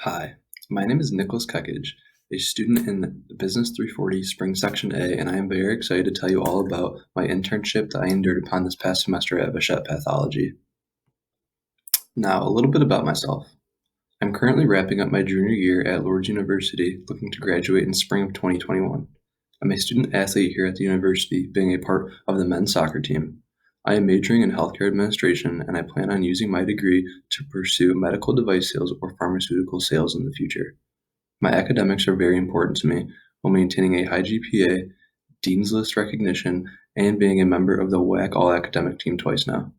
Hi, my name is Nicholas Kekage, a student in Business 340 Spring Section A, and I am very excited to tell you all about my internship that I endured upon this past semester at Vachette Pathology. Now, a little bit about myself. I'm currently wrapping up my junior year at Lourdes University, looking to graduate in spring of 2021. I'm a student athlete here at the university, being a part of the men's soccer team. I am majoring in healthcare administration, and I plan on using my degree to pursue medical device sales or pharmaceutical sales in the future. My academics are very important to me, while maintaining a high GPA, Dean's List recognition, and being a member of the WAC All-Academic Team twice now.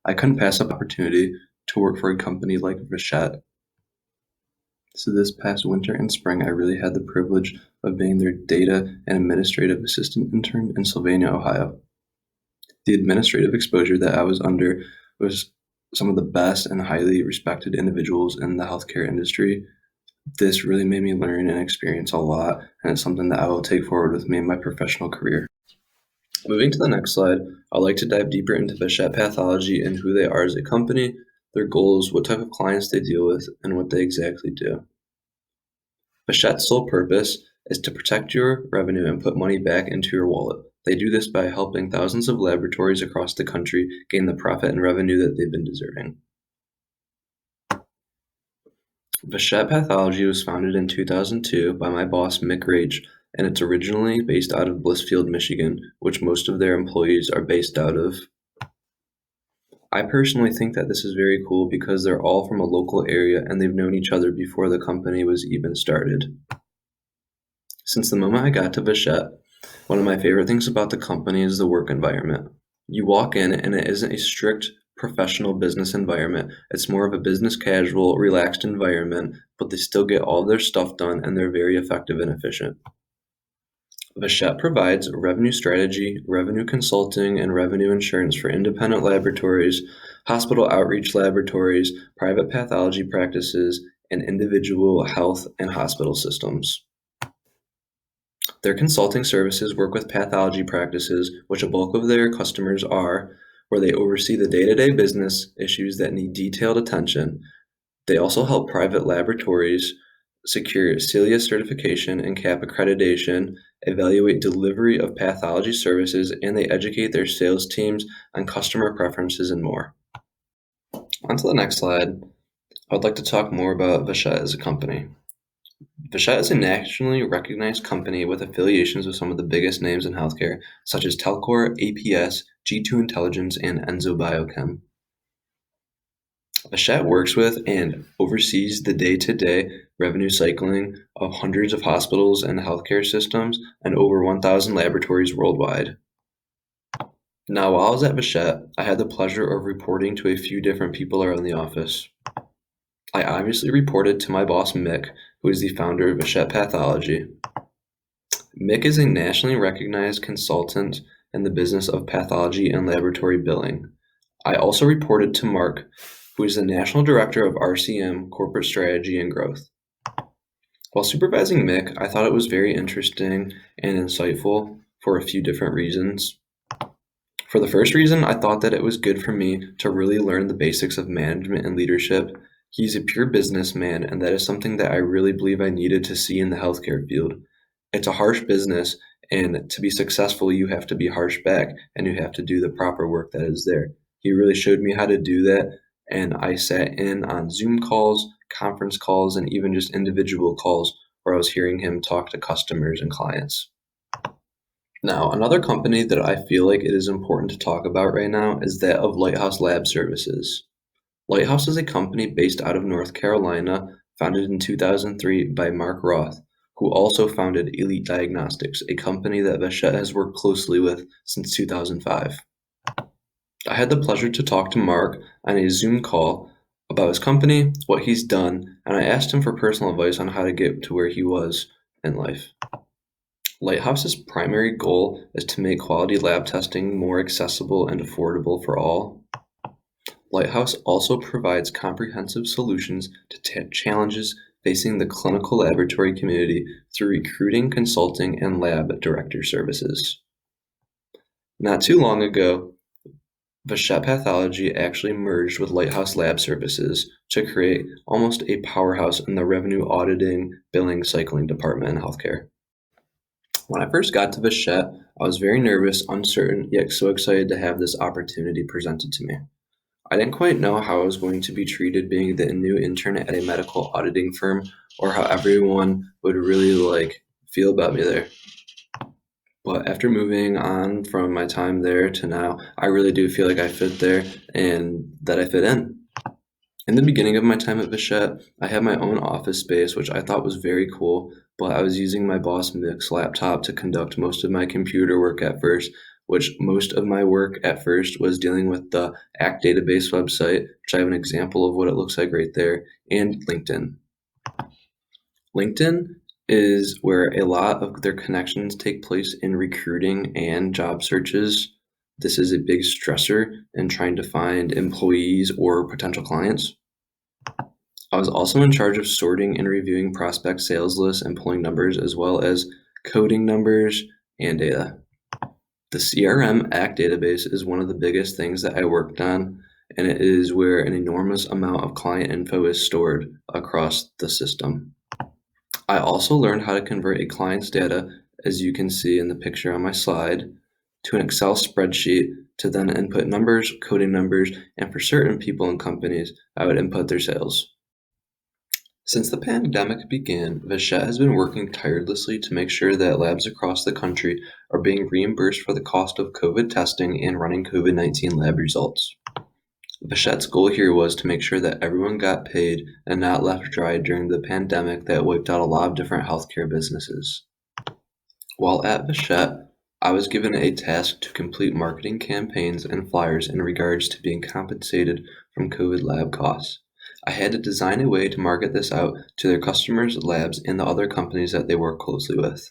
I couldn't pass up the opportunity to work for a company like Vachette. So this past winter and spring, I really had the privilege of being their data and administrative assistant intern in Sylvania, Ohio. The administrative exposure that I was under was some of the best and highly respected individuals in the healthcare industry. This really made me learn and experience a lot, and it's something that I will take forward with me in my professional career. Moving to the next slide, I'd like to dive deeper into Vachette Pathology and who they are as a company, their goals, what type of clients they deal with, and what they exactly do. Vachette's sole purpose is to protect your revenue and put money back into your wallet. They do this by helping thousands of laboratories across the country gain the profit and revenue that they've been deserving. Vachette Pathology was founded in 2002 by my boss, Mick Rage, and it's originally based out of Blissfield, Michigan, which most of their employees are based out of. I personally think that this is very cool because they're all from a local area and they've known each other before the company was even started. Since the moment I got to Vachette, one of my favorite things about the company is the work environment. You walk in and it isn't a strict professional business environment. It's more of a business casual, relaxed environment, but they still get all their stuff done and they're very effective and efficient. Vachette provides revenue strategy, revenue consulting, and revenue insurance for independent laboratories, hospital outreach laboratories, private pathology practices, and individual health and hospital systems. Their consulting services work with pathology practices, which a bulk of their customers are, where they oversee the day-to-day business issues that need detailed attention. They also help private laboratories secure CELIA certification and CAP accreditation, evaluate delivery of pathology services, and they educate their sales teams on customer preferences and more. On to the next slide. I would like to talk more about Vachette as a company. Vachette is a nationally recognized company with affiliations with some of the biggest names in healthcare, such as Telcor, APS, G2 Intelligence, and Enzo Biochem. Vachette works with and oversees the day-to-day revenue cycling of hundreds of hospitals and healthcare systems and over 1,000 laboratories worldwide. Now, while I was at Vachette, I had the pleasure of reporting to a few different people around the office. I obviously reported to my boss, Mick, who is the founder of Vachette Pathology. Mick is a nationally recognized consultant in the business of pathology and laboratory billing. I also reported to Mark, who is the National Director of RCM, Corporate Strategy and Growth. While supervising Mick, I thought it was very interesting and insightful for a few different reasons. For the first reason, I thought that it was good for me to really learn the basics of management and leadership. He's a pure businessman, and that is something that I really believe I needed to see in the healthcare field. It's a harsh business, and to be successful, you have to be harsh back, and you have to do the proper work that is there. He really showed me how to do that, and I sat in on Zoom calls, conference calls, and even just individual calls where I was hearing him talk to customers and clients. Now, another company that I feel like it is important to talk about right now is that of Lighthouse Lab Services. Lighthouse is a company based out of North Carolina, founded in 2003 by Mark Roth, who also founded Elite Diagnostics, a company that Vachette has worked closely with since 2005. I had the pleasure to talk to Mark on a Zoom call about his company, what he's done, and I asked him for personal advice on how to get to where he was in life. Lighthouse's primary goal is to make quality lab testing more accessible and affordable for all. Lighthouse also provides comprehensive solutions to challenges facing the clinical laboratory community through recruiting, consulting, and lab director services. Not too long ago, Vachette Pathology actually merged with Lighthouse Lab Services to create almost a powerhouse in the revenue auditing, billing, cycling department in healthcare. When I first got to Vachette, I was very nervous, uncertain, yet so excited to have this opportunity presented to me. I didn't quite know how I was going to be treated being the new intern at a medical auditing firm or how everyone would really feel about me there. But after moving on from my time there to now, I really do feel like I fit there and that I fit in. In the beginning of my time at Vachette, I had my own office space, which I thought was very cool, but I was using my boss Mick's laptop to conduct most of my computer work at first, which most of my work at first was dealing with the ACT database website, which I have an example of what it looks like right there, and LinkedIn. LinkedIn is where a lot of their connections take place in recruiting and job searches. This is a big stressor in trying to find employees or potential clients. I was also in charge of sorting and reviewing prospect sales lists and pulling numbers, as well as coding numbers and data. The CRM ACT database is one of the biggest things that I worked on, and it is where an enormous amount of client info is stored across the system. I also learned how to convert a client's data, as you can see in the picture on my slide, to an Excel spreadsheet to then input numbers, coding numbers, and for certain people and companies, I would input their sales. Since the pandemic began, Vachette has been working tirelessly to make sure that labs across the country are being reimbursed for the cost of COVID testing and running COVID-19 lab results. Vachette's goal here was to make sure that everyone got paid and not left dry during the pandemic that wiped out a lot of different healthcare businesses. While at Vachette, I was given a task to complete marketing campaigns and flyers in regards to being compensated from COVID lab costs. I had to design a way to market this out to their customers, labs, and the other companies that they work closely with.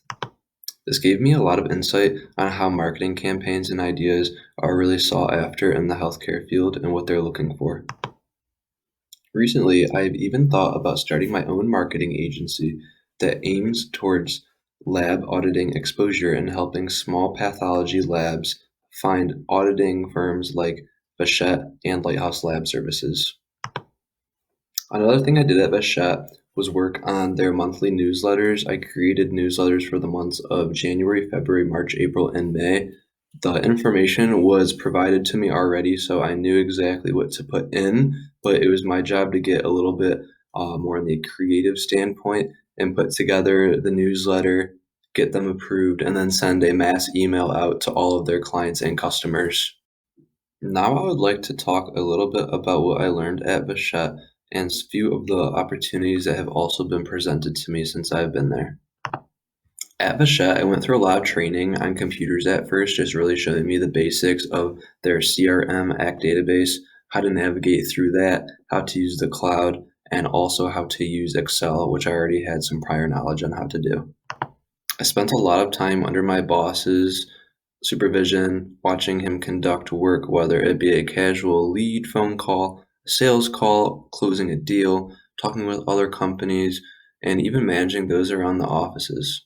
This gave me a lot of insight on how marketing campaigns and ideas are really sought after in the healthcare field and what they're looking for. Recently, I've even thought about starting my own marketing agency that aims towards lab auditing exposure and helping small pathology labs find auditing firms like Vachette and Lighthouse Lab Services. Another thing I did at Vachette was work on their monthly newsletters. I created newsletters for the months of January, February, March, April, and May. The information was provided to me already, so I knew exactly what to put in, but it was my job to get a little bit more on the creative standpoint and put together the newsletter, get them approved, and then send a mass email out to all of their clients and customers. Now I would like to talk a little bit about what I learned at Vachette and a few of the opportunities that have also been presented to me since I've been there. At Vachette, I went through a lot of training on computers at first, just really showing me the basics of their CRM ACT database, how to navigate through that, how to use the cloud, and also how to use Excel, which I already had some prior knowledge on how to do. I spent a lot of time under my boss's supervision, watching him conduct work, whether it be a casual lead phone call, a sales call, closing a deal, talking with other companies, and even managing those around the offices.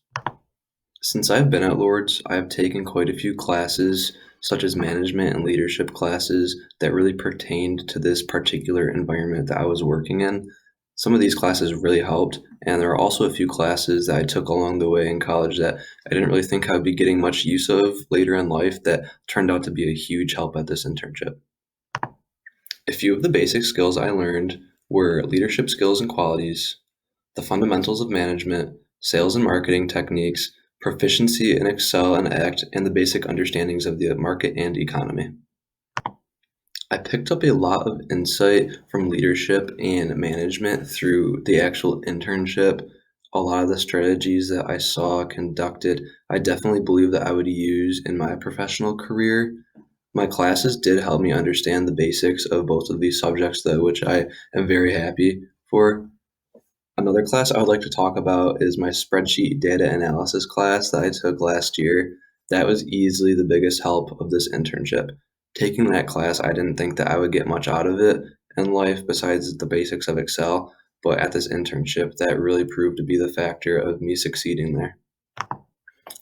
Since I've been at Lords, I have taken quite a few classes, such as management and leadership classes, that really pertained to this particular environment that I was working in. Some of these classes really helped, and there are also a few classes that I took along the way in college that I didn't really think I would be getting much use of later in life that turned out to be a huge help at this internship. A few of the basic skills I learned were leadership skills and qualities, the fundamentals of management, sales and marketing techniques, proficiency in Excel and ACT, and the basic understandings of the market and economy. I picked up a lot of insight from leadership and management through the actual internship. A lot of the strategies that I saw conducted, I definitely believe that I would use in my professional career. My classes did help me understand the basics of both of these subjects, though, which I am very happy for. Another class I would like to talk about is my spreadsheet data analysis class that I took last year. That was easily the biggest help of this internship. Taking that class, I didn't think that I would get much out of it in life besides the basics of Excel, but at this internship, that really proved to be the factor of me succeeding there.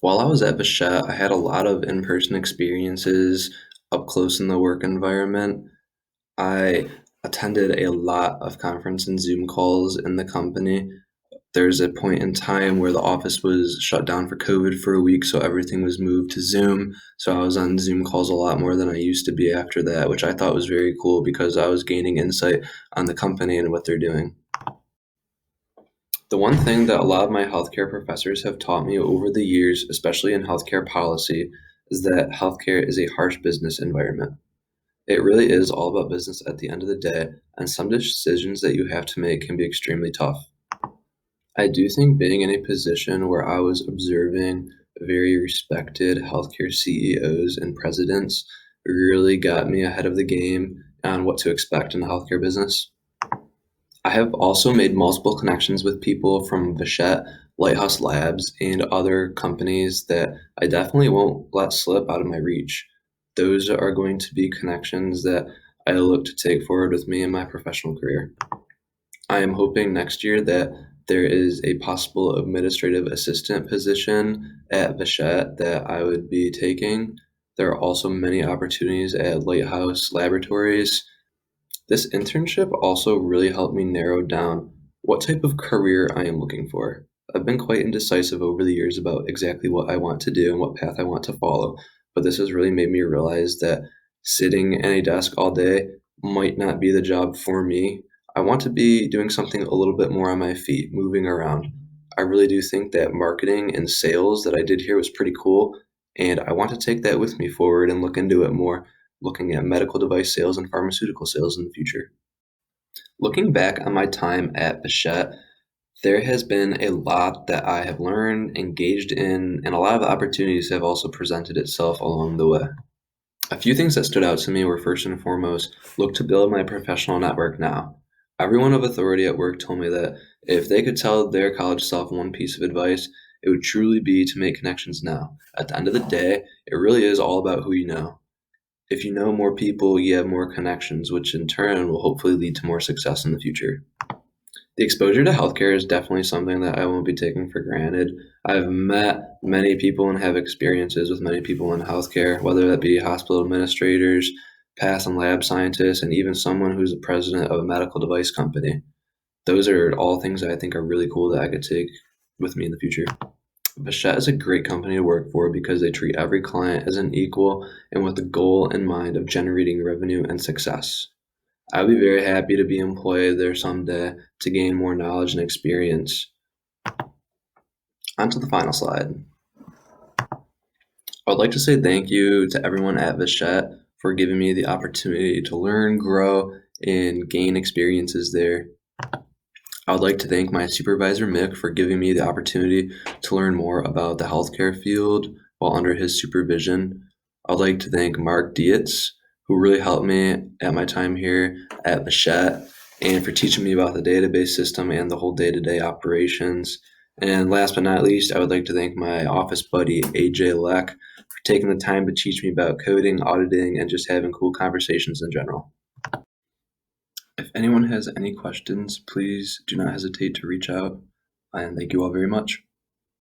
While I was at Vachette, I had a lot of in-person experiences up close in the work environment. I attended a lot of conference and Zoom calls in the company. There's a point in time where the office was shut down for COVID for a week, so everything was moved to Zoom. So I was on Zoom calls a lot more than I used to be after that, which I thought was very cool because I was gaining insight on the company and what they're doing. The one thing that a lot of my healthcare professors have taught me over the years, especially in healthcare policy, is that healthcare is a harsh business environment. It really is all about business at the end of the day, and some decisions that you have to make can be extremely tough. I do think being in a position where I was observing very respected healthcare CEOs and presidents really got me ahead of the game on what to expect in the healthcare business. I have also made multiple connections with people from Vachette, Lighthouse Labs, and other companies that I definitely won't let slip out of my reach. Those are going to be connections that I look to take forward with me in my professional career. I am hoping next year that there is a possible administrative assistant position at Vachette that I would be taking. There are also many opportunities at Lighthouse Laboratories. This internship also really helped me narrow down what type of career I am looking for. I've been quite indecisive over the years about exactly what I want to do and what path I want to follow, but this has really made me realize that sitting at a desk all day might not be the job for me. I want to be doing something a little bit more on my feet, moving around. I really do think that marketing and sales that I did here was pretty cool, and I want to take that with me forward and look into it more, looking at medical device sales and pharmaceutical sales in the future. Looking back on my time at Bichette, there has been a lot that I have learned, engaged in, and a lot of opportunities have also presented itself along the way. A few things that stood out to me were first and foremost, look to build my professional network now. Everyone of authority at work told me that if they could tell their college self one piece of advice, it would truly be to make connections now. At the end of the day, it really is all about who you know. If you know more people, you have more connections, which in turn will hopefully lead to more success in the future. The exposure to healthcare is definitely something that I won't be taking for granted. I've met many people and have experiences with many people in healthcare, whether that be hospital administrators, path and lab scientists, and even someone who's the president of a medical device company. Those are all things that I think are really cool that I could take with me in the future. Vachette is a great company to work for because they treat every client as an equal and with the goal in mind of generating revenue and success. I would be very happy to be employed there someday to gain more knowledge and experience. On to the final slide. I would like to say thank you to everyone at Vachette for giving me the opportunity to learn, grow, and gain experiences there. I would like to thank my supervisor, Mick, for giving me the opportunity to learn more about the healthcare field while under his supervision. I would like to thank Mark Dietz, who really helped me at my time here at Vachette and for teaching me about the database system and the whole day-to-day operations. And last but not least, I would like to thank my office buddy, AJ Leck, for taking the time to teach me about coding, auditing, and just having cool conversations in general. If anyone has any questions, please do not hesitate to reach out, and thank you all very much.